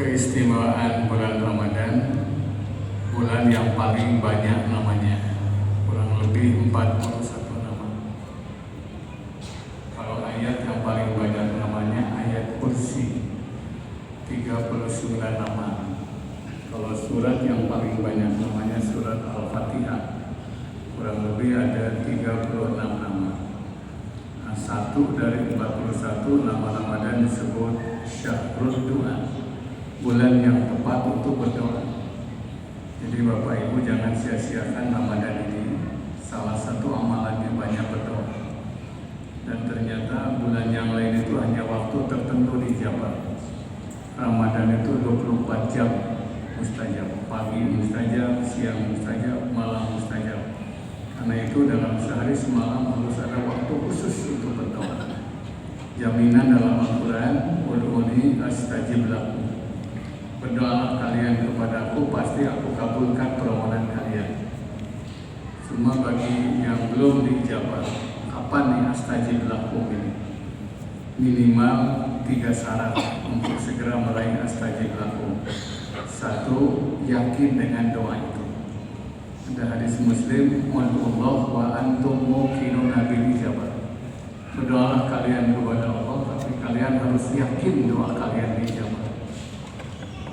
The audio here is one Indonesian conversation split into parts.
Keistimewaan bulan Ramadan, bulan yang paling banyak namanya, kurang lebih 41 nama. Kalau ayat yang paling banyak namanya ayat Kursi, 39 nama. Kalau surat yang paling banyak namanya surat Al-Fatihah, kurang lebih ada 36 nama. Nah, satu dari 41 nama Ramadan disebut Syahrul Du'a, bulan yang tepat untuk berdoa. Jadi Bapak Ibu jangan sia-siakan Ramadan ini. Salah satu amalannya banyak berdoa. Dan ternyata bulan yang lain itu hanya waktu tertentu dijabah. Ramadan itu 24 jam mustajab. Pagi mustajab, siang mustajab, malam mustajab. Karena itu dalam sehari semalam harus ada waktu khusus untuk berdoa. Jaminan dalam Al-Quran, ud'uni astajib lakum. Berdoalah kalian kepadaku, pasti aku kabulkan permohonan kalian. Cuma bagi yang belum dijawab, kapan nih astajib lakum ini? Minimal 3 syarat untuk segera meraih astajib lakum. 1, yakin dengan doa itu. Ada hadis Muslim, "Ud'ullah wa antum muqinuna bil ijabah." Berdoalah kalian kepada Allah, tapi kalian harus yakin doa kalian dijawab.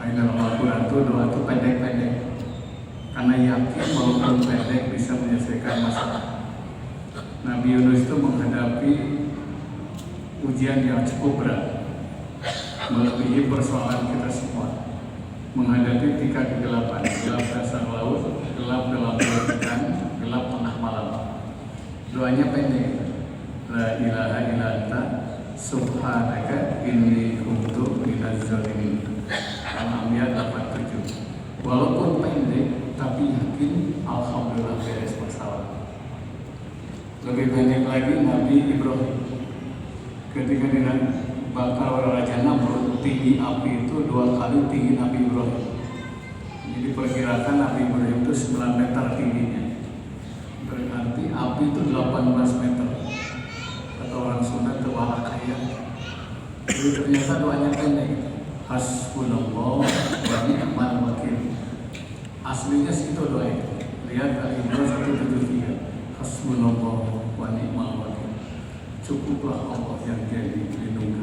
Dalam Al-Quran itu doa itu pendek-pendek, karena yakin walaupun pendek bisa menyelesaikan masalah. Nabi Yunus itu menghadapi ujian yang cukup berat, melebihi persoalan kita semua. Menghadapi 3 kegelapan, gelap dasar laut, gelap dalam perut ikan, gelap tengah malam. Doanya pendek, la ilaha illa anta subhanaka inni kuntu minaz zalimin. Al-Anbiya 87. Walaupun pendek, tapi yakin alhamdulillah beres masalah. Lebih pendek lagi Nabi Ibrahim. Ketika dibakar oleh Raja Namrud, tinggi api itu 2 kali tinggi Nabi Ibrahim. Jadi perkirakan Nabi Ibrahim itu 9 meter tingginya. Berarti api itu 18 meter. Kata orang Sunda terbalik kaya. Jadi ternyata doanya pendek. Hasbunallah wa ni'mal wakil. Aslinya situ doa itu. Lihat Al-Imran 173. Hasbunallah wa ni'mal wakil. Cukuplah Allah yang jadi pelindung.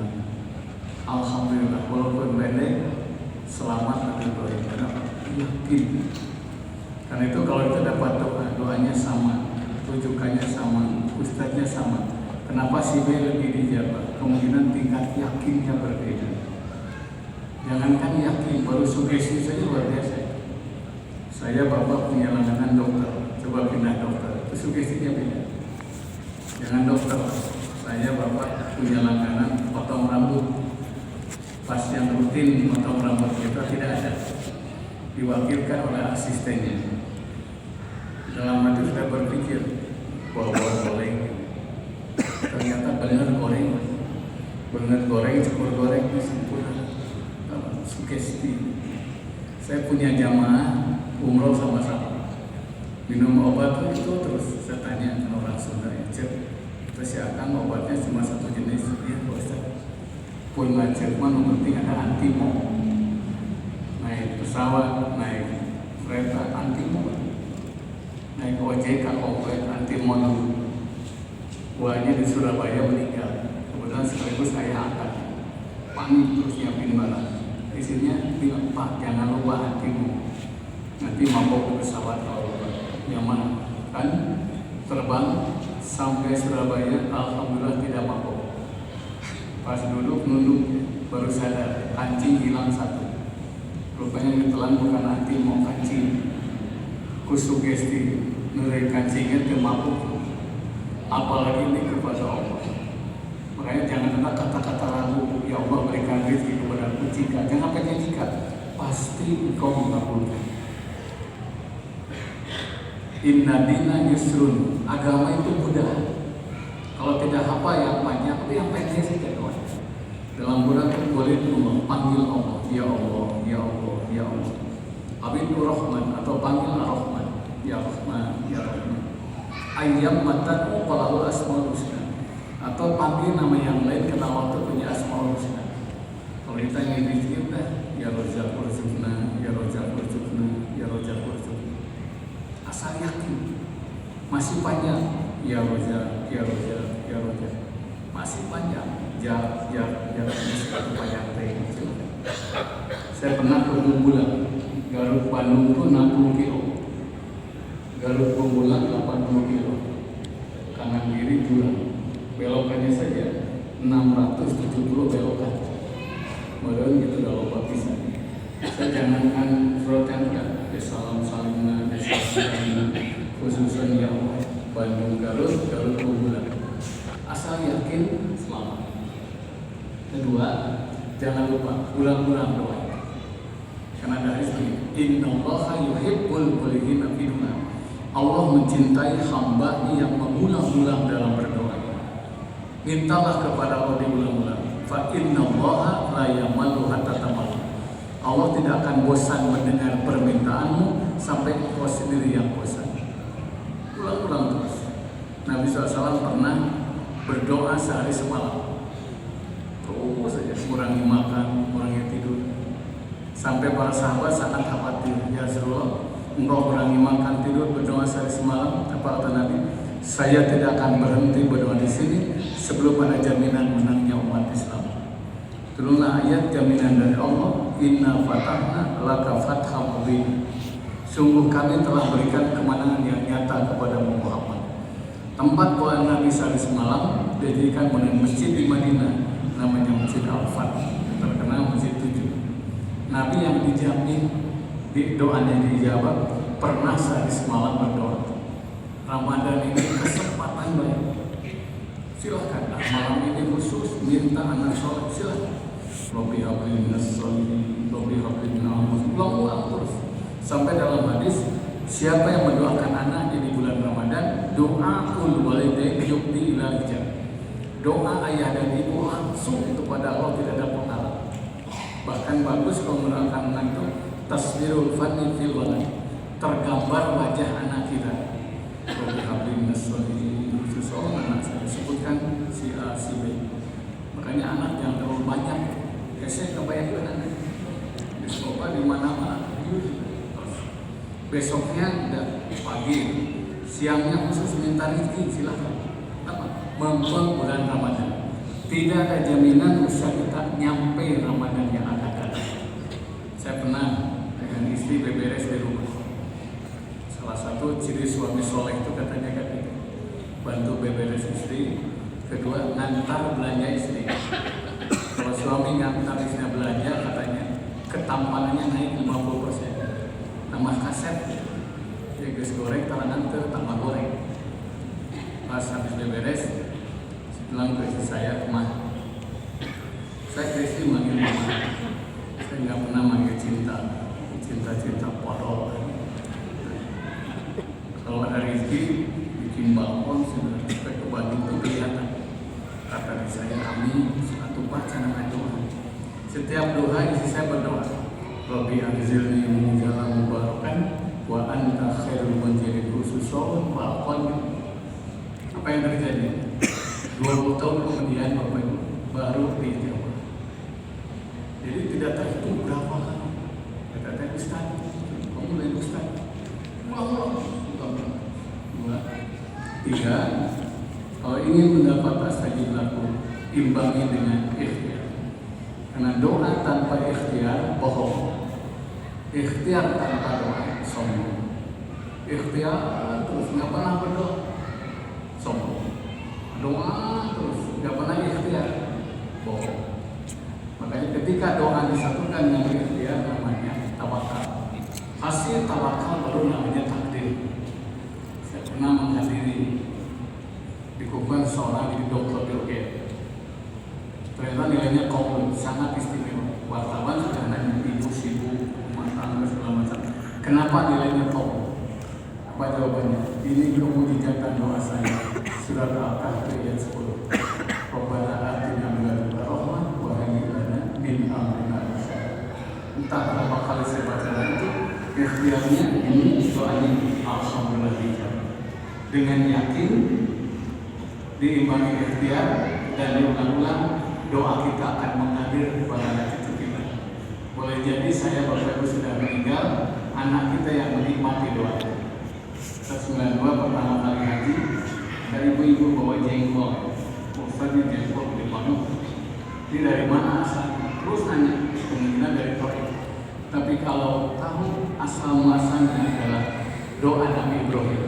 Alhamdulillah walaupun pendek, selamat Nabi Ibrahim. Kenapa? Yakin. Karena itu kalau kita dapat doanya sama, rujukannya sama, ustadznya sama. Kenapa si B lebih dijawab? Kemungkinan tingkat yakinnya berbeda. Jangankan yakin, baru sugesti saja luar biasa. Saya bapak punya langganan dokter, coba pindah dokter, itu sugestinya beda. Jangan dokter, saya bapak punya langganan potong rambut. Pas yang rutin potong rambut kita tidak ada, diwakilkan oleh asistennya. Dalam hati sudah berpikir, bawa goreng, ternyata benar goreng, cukur goreng sempurna. Sugesti. Saya punya jamaah umroh sama-sama, minum obat itu terus saya tanya ke orang Sunda, cek terus ya kan obatnya cuma 1 jenis, ya Ustaz. Pun macet mah penting ada antimo. Naik pesawat, naik kereta antimo, naik ojek komplit antimo dulu. Buahnya di Surabaya meninggal, kebetulan sekaligus saya angkat, panik terus nyiapin barang. Isinya bilang, Pak jangan lupa hatimu, nanti mabok pesawat kalau nyaman. Kan terbang sampai Surabaya, alhamdulillah tidak mabok. Pas duduk nunduk baru sadar kancing hilang 1. Rupanya ditelan bukan hati mau kancing. Kusugesti nilai kancingnya ke mabuk. Apalagi ini kepada Allah. Makanya jangan ada kata-kata ragu, ya Allah berikan rezeki kepada aku jika, jangan pakai jika, pasti engkau mengabulkan. Inna dina yusrun, agama itu mudah. Kalau tidak apa yang banyak, tapi yang pendek saja doa. Dalam bulan boleh panggil Allah, ya Allah, ya Allah, ya Allah. Abidur Rahman atau panggil Rahman, ya Rahman, ya Rahman. Ayyam matan qalahul asmaul husna. Atau panggil nama yang lain karena waktu punya asmaul husna. Kalau kita ingin rezeki udah ya Razzaq masih panjang. Ya Roja, ya Roja, ya Roja, masih panjang. Jarak sepatu panjang teh. Saya pernah ke Bumbulang, Garut Bandung itu 60 kilo, Garut Bumbulang 80 kilo, kanan kiri jurang, belokannya saja 670 belokan. Padahal itu udah lupa bisa. Saya jangankan surat yang enggak, salam salimna, salam khususan yang Bandung Garut Bumbulang. Asal yakin selamat. Kedua, jangan lupa ulang-ulang doa. Karena dari sini, innallaha yuhibbul muqillina fi dunya. Allah mencintai hamba yang mengulang-ulang dalam berdoa. Mintalah kepada Allah diulang-ulang. Fa innallaha la yamallu hatta tamallu. Allah tidak akan bosan mendengar permintaanmu sampai engkau sendiri yang bosan. Ulang-ulang terus. Nabi SAW pernah berdoa sehari semalam. Terus saja kurangi makan, kurangi tidur. Sampai para sahabat sangat khawatir. Ya Rasulullah, engkau kurangi makan, tidur, berdoa sehari semalam. Apa kata Nabi? Saya tidak akan berhenti berdoa di sini sebelum ada jaminan menangnya umat Islam. Turunlah ayat jaminan dari Allah. Inna fatahna laka fatham mubin. Sungguh kami telah berikan kemenangan yang nyata kepada Muhammad. Tempat doa Nabi sehari semalam dijadikan masjid di Madinah, namanya Masjid Al-Fat, terkenal Masjid 7. Nabi yang dijamin di doanya dijawab pernah sehari semalam berdoa. Ramadan ini kesempatan baik. Silahkan malam ini khusus minta anak soleh, silahkan. Robbi hablin minas sholihin, Robbi hablin minal ulang-ulang terus. Sampai dalam hadis, siapa yang mendoakan anaknya di bulan Ramadan, doaul walidain yukti ila ijab. Doa ayah dan ibu langsung kepada Allah, tidak ada penghalang. Bahkan bagus kalau mendoakan anak itu tasdirul fadli fil walad, tergambar wajah anak kita. Robbi hablin minas sholihin, seseorang anak saya sebutkan si A, si B. Makanya anak yang terlalu banyak, saya kebayang anak di sekolah di mana-mana. Besoknya udah pagi, siangnya khusus minta rezeki, silakan. Apa? Mempeng bulan Ramadan. Tidak ada jaminan usaha kita nyampe Ramadan yang akan datang. Saya pernah dengan istri beberes di rumah. Salah satu ciri suami soleh itu katanya bantu beberes istri. Kedua, ngantar belanja istri. Kalau suami ngantar istrinya belanja, katanya ketampanannya naik 50%. Tambah kaset, ya guys goreng, talangan ke tambah goreng. Pas habis beberes, bilang ke istri saya, "Mah, saya ke istri manggil mama. Saya nggak pernah manggil cinta podol. Kalau ada rezeki, bikin balkon, sampai ke Bandung itu kelihatan." Kata saya, "Amin, satu pacaran doa." Setiap doa istri saya berdoa, Rabbi anzilni munzalan mubarakan wa anta khairul munzilin khususun balkon. Apa yang terjadi? 20 tahun kemudian Bapak Ibu baru dijawab. Jadi tidak terhitung berapa kali. Kata Ustaz, kamu lain Ustaz. Ulang-ulang. 2, 3. Kalau ingin mendapat astajib laku, imbangi dengan ikhtiar. Karena doa tanpa ikhtiar bohong. Ikhtiar tanpa doa sombong. Ikhtiar terus nggak pernah berdoa sombong. Doa terus nggak pernah ikhtiar bohong. Makanya ketika doa disatukan dengan ikhtiar namanya tawakal. Hasil tawakal baru namanya takdir. Saya pernah menghadiri dikukuhan seorang di dokter Bill. Ternyata nilainya komplit, sangat istimewa. Wartawan sudah nanya ibu sibuk, rumah tangga segala macam. Kenapa nilainya top? Apa jawabannya? Ini kemujizatan doa saya. Surat Al-Kahfi ayat 10. Rabbana atina min ladunka rahmah wa hayyi lana min amrina rasyada. Entah berapa kali saya baca itu, ikhtiarnya ini doanya alhamdulillah dijawab. Dengan yakin diimbangi ikhtiar dan diulang-ulang, doa kita akan mengalir kepada anak cucu kita. Boleh jadi saya Bapak Ibu sudah meninggal, anak kita yang menikmati doa. 92 pertama kali haji, ada ibu-ibu bawa jengkol. Ustaznya jengkol di Bandung. Ini dari mana asalnya? Terus nanya, kemungkinan dari Taif. Tapi kalau tahu asal muasalnya adalah doa Nabi Ibrahim.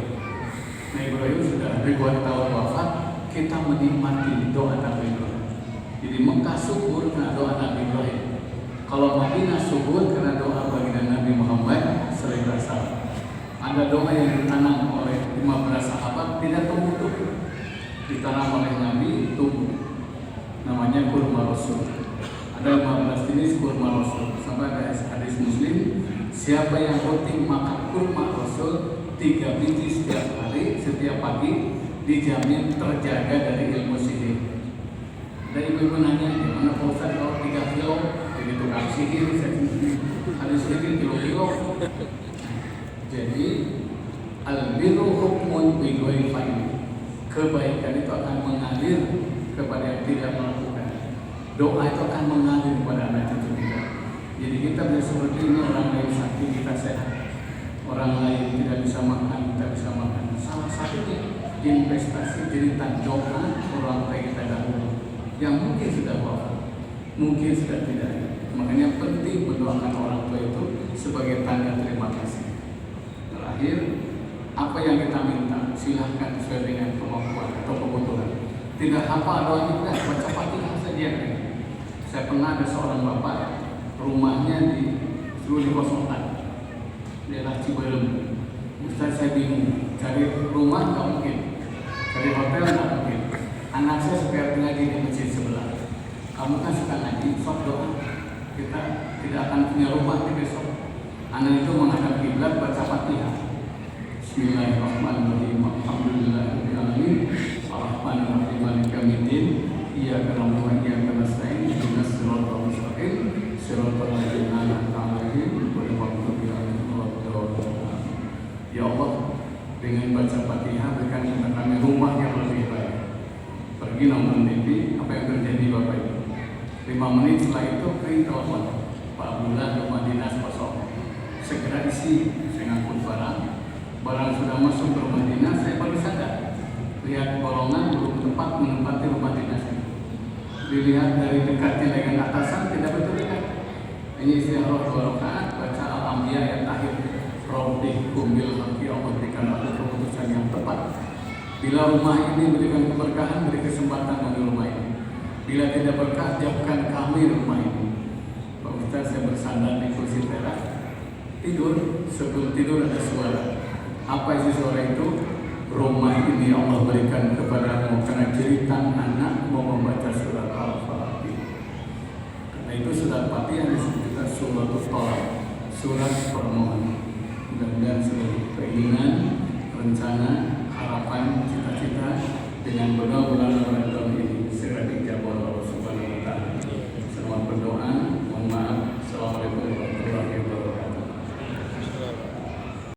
Nabi Ibrahim sudah ribuan tahun wafat, kita menikmati doa Nabi Ibrahim. Jadi Mekah subur karena doa Nabi Ibrahim. Kalau Madinah subur karena doa baginda Nabi Muhammad sallallahu alaihi wasallam. Ada doa yang ditanam oleh 15 sahabat tidak tumbuh, ditanam oleh Nabi tumbuh. Namanya kurma Rasul. Ada 15 jenis kurma Rasul. Sampai ada hadis Muslim, siapa yang rutin makan kurma Rasul 3 biji setiap hari, setiap pagi, dijamin terjaga dari ilmu sihir. Dan ibu-ibu nanya, gimana Pak Ustaz kalau 3 kilo jadi tukang sihir, hadis sihir kilo-kilo. Jadi al-birru hukmun bi ghairi fa'il. Kebaikan itu akan mengalir kepada yang tidak melakukan. Doa itu akan mengalir kepada anak cucu kita. Jadi kita bisa seperti ini, orang lain sakit kita sehat. Orang lain tidak bisa makan, kita bisa makan. Salah satunya investasi jeritan doa orang tua kita dahulu yang mungkin sudah wafat, mungkin sudah tidak. Makanya penting mendoakan orang tua itu sebagai tanda terima kasih. Terakhir, apa yang kita minta silahkan sesuai dengan kemampuan atau kebutuhan. Tidak hafal doanya, tidak baca Fatihah saja. Saya pernah ada seorang bapak, rumahnya disuruh dikosongkan, daerah Ciberem. Ustaz, saya bingung, cari rumah nggak mungkin, cari hotel nggak mungkin. Anak saya supaya ngaji di masjid sebelah. Kamu kan suka ngaji, sok doa. Kita tidak akan punya rumah di besok. Anak itu menghadap kiblat baca Fatihah. Bismillahirrahmanirrahim. Alhamdulillahirabbil alamin. Arrahmanirrahim. Maliki yaumiddin. Iyyaka na'budu wa iyyaka nasta'in. Ihdinas siratal mustaqim. Siratal ladzina an'amta 'alaihim ghairil maghdubi 'alaihim waladdallin. Ya Allah, dengan baca Fatihah berikan kepada kami rumah yang lebih baik. Pergi nonton TV, apa yang terjadi Bapak Ibu? 5 menit setelah itu kering telepon, Pak Abdullah rumah dinas kosong. Segera isi, saya ngangkut barang sudah masuk ke rumah dinas. Saya baru sadar, lihat golongan belum tempat menempati rumah dinas ini. Dilihat dari dekatnya dengan atasan tidak betul dekat. Ini istighfar 2 rakaat, baca Al-Anbiya ayat akhir. Rabbih kumbil haki, Allah berikan aku keputusan yang tepat. Bila rumah ini memberikan keberkahan, beri kesempatan bagi rumah ini. Bila tidak berkah, jauhkan kami rumah ini. Pak Ustaz, saya bersandar di kursi teras, tidur. Sebelum tidur ada suara. Apa isi suara itu? Rumah ini Allah berikan kepadamu karena jeritan anak mau membaca surat Al-Fatihah. Karena itu surat Fatihah disebut juga suratul Tolak, surat permohonan. Mudah-mudahan seluruh keinginan, rencana, harapan, cita-cita dengan benar-benar Ramadan ini